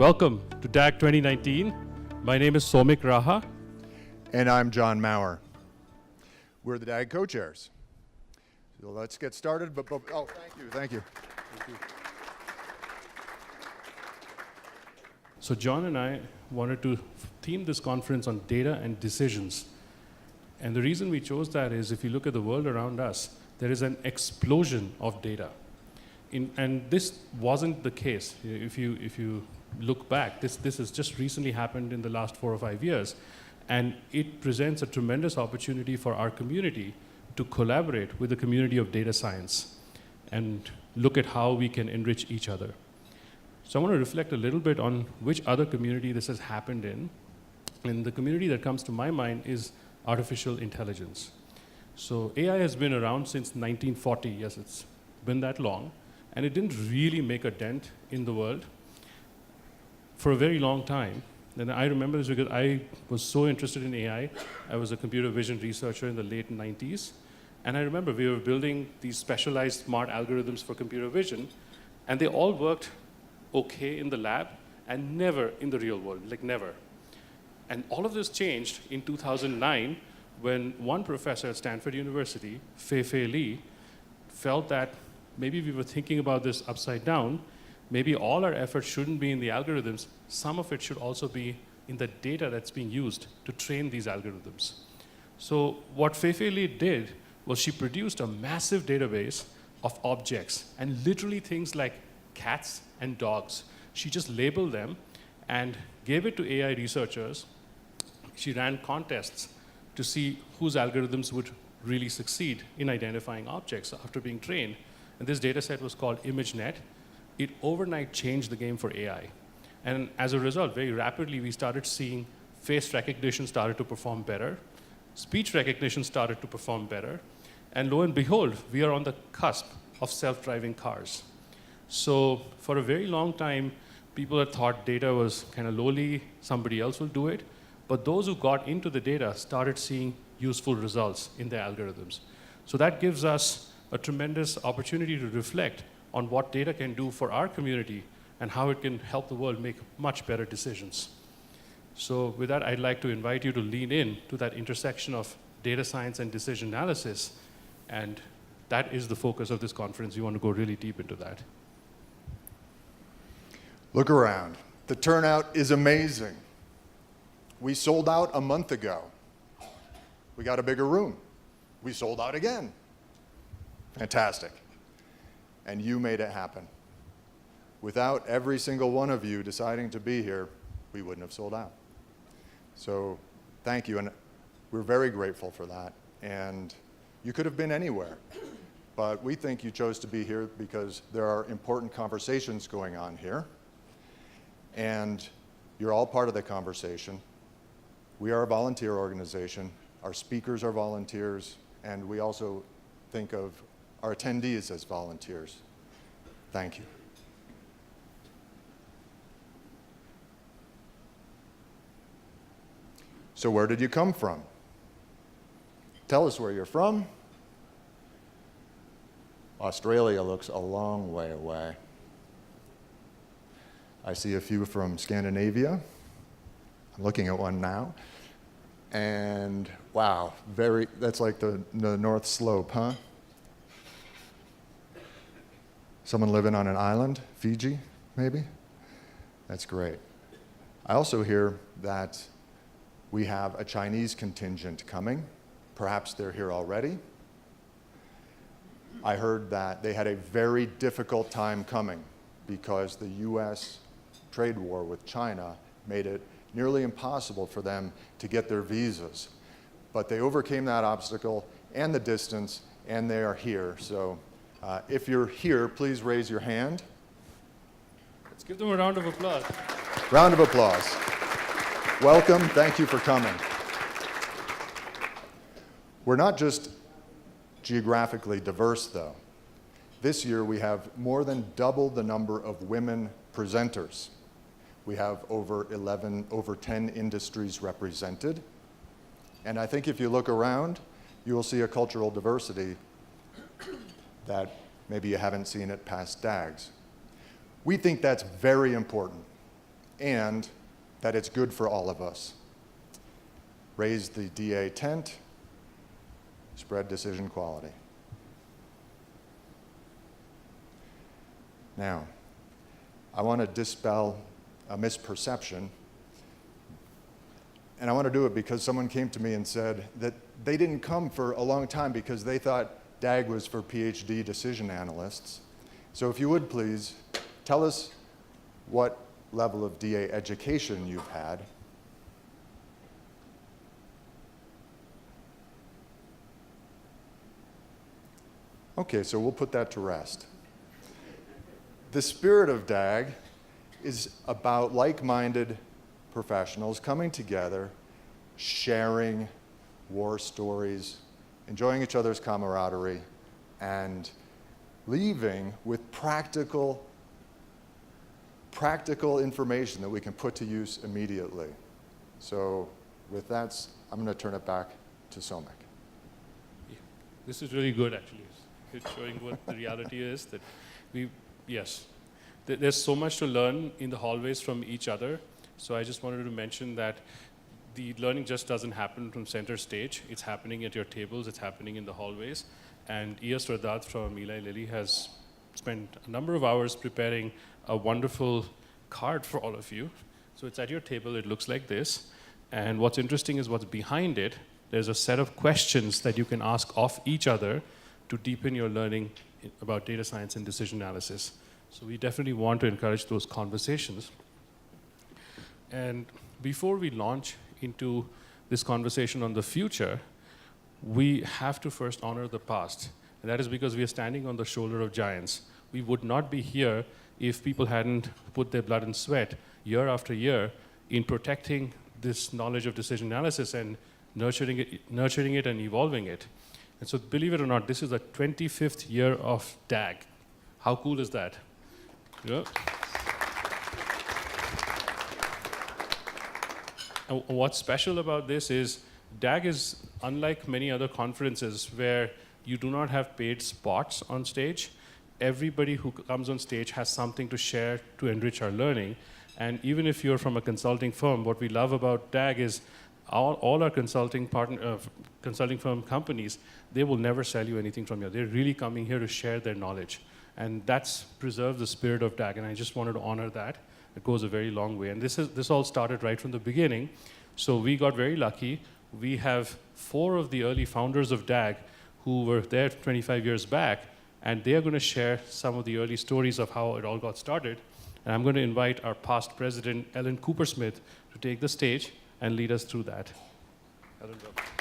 Welcome to DAAG 2019. My name is Somik Raha. And I'm John Maurer. We're the DAAG co-chairs. So let's get started. Oh, thank you. So John and I wanted to theme this conference on data and decisions. And the reason we chose that is if you look at the world around us, there is an explosion of data. And this wasn't the case. If you look back, this has just recently happened in the last 4 or 5 years. And it presents a tremendous opportunity for our community to collaborate with the community of data science and look at how we can enrich each other. So I want to reflect a little bit on which other community this has happened in. And the community that comes to my mind is artificial intelligence. So AI has been around since 1940. Yes, it's been that long. And it didn't really make a dent in the world for a very long time. And I remember this because I was so interested in AI. I was a computer vision researcher in the late 90s. And I remember we were building these specialized smart algorithms for computer vision. And they all worked okay in the lab and never in the real world, like never. And all of this changed in 2009 when one professor at Stanford University, Fei Li, felt that maybe we were thinking about this upside down. Maybe all our efforts shouldn't be in the algorithms. Some of it should also be in the data that's being used to train these algorithms. So what Fei Li did was she produced a massive database of objects and literally things like cats and dogs. She just labeled them and gave it to AI researchers. She ran contests to see whose algorithms would really succeed in identifying objects after being trained. And this data set was called ImageNet. It overnight changed the game for AI. And as a result, very rapidly, we started seeing face recognition started to perform better. Speech recognition started to perform better. And lo and behold, we are on the cusp of self-driving cars. So for a very long time, people had thought data was kind of lowly, somebody else will do it. But those who got into the data started seeing useful results in their algorithms. So that gives us a tremendous opportunity to reflect on what data can do for our community and how it can help the world make much better decisions. So with that, I'd like to invite you to lean in to that intersection of data science and decision analysis. And that is the focus of this conference. We want to go really deep into that. Look around. The turnout is amazing. We sold out a month ago. We got a bigger room. We sold out again. Fantastic. And you made it happen. Without every single one of you deciding to be here, we wouldn't have sold out. So thank you, and we're very grateful for that. And you could have been anywhere, but we think you chose to be here because there are important conversations going on here, and you're all part of the conversation. We are a volunteer organization. Our speakers are volunteers, and we also think of our attendees as volunteers. Thank you. So where did you come from? Tell us where you're from. Australia looks a long way away. I see a few from Scandinavia. I'm looking at one now. And wow, that's like the North Slope, huh? Someone living on an island, Fiji, maybe? That's great. I also hear that we have a Chinese contingent coming. Perhaps they're here already. I heard that they had a very difficult time coming because the US trade war with China made it nearly impossible for them to get their visas. But they overcame that obstacle and the distance, and they are here. So if you're here, please raise your hand. Let's give them a round of applause. Round of applause. Welcome. Thank you for coming. We're not just geographically diverse, though. This year, we have more than double the number of women presenters. We have over 10 industries represented. And I think if you look around, you will see a cultural diversity that maybe you haven't seen at past DAAGs. We think that's very important. and that it's good for all of us. Raise the DA tent, spread decision quality. Now, I want to dispel a misperception, and I want to do it because someone came to me and said that they didn't come for a long time because they thought DAAG was for PhD decision analysts. So if you would please, tell us what level of DA education you've had. Okay, so we'll put that to rest. The spirit of DAAG is about like-minded professionals coming together, sharing war stories, enjoying each other's camaraderie, and leaving with practical information that we can put to use immediately. So with that, I'm going to turn it back to Somek. Yeah. This is really good, actually. It's showing what the reality is that there's so much to learn in the hallways from each other. So I just wanted to mention that the learning just doesn't happen from center stage. It's happening at your tables. It's happening in the hallways. And E.S. Radhat from Eli Lilly has spent a number of hours preparing a wonderful card for all of you. So it's at your table. It looks like this. And what's interesting is what's behind it. There's a set of questions that you can ask of each other to deepen your learning about data science and decision analysis. So we definitely want to encourage those conversations. And before we launch into this conversation on the future, we have to first honor the past. And that is because we are standing on the shoulder of giants. We would not be here if people hadn't put their blood and sweat year after year in protecting this knowledge of decision analysis and nurturing it and evolving it. And so believe it or not, this is the 25th year of DAAG. How cool is that? Yeah. And what's special about this is DAAG is unlike many other conferences where you do not have paid spots on stage. Everybody who comes on stage has something to share to enrich our learning. And even if you're from a consulting firm, what we love about DAAG is all our consulting firm companies, they will never sell you anything from here. They're really coming here to share their knowledge. And that's preserved the spirit of DAAG, and I just wanted to honor that. It goes a very long way. And this all started right from the beginning. So we got very lucky. We have 4 of the early founders of DAAG who were there 25 years back, and they are going to share some of the early stories of how it all got started. And I'm going to invite our past president, Ellen Coopersmith, to take the stage and lead us through that. Ellen, welcome.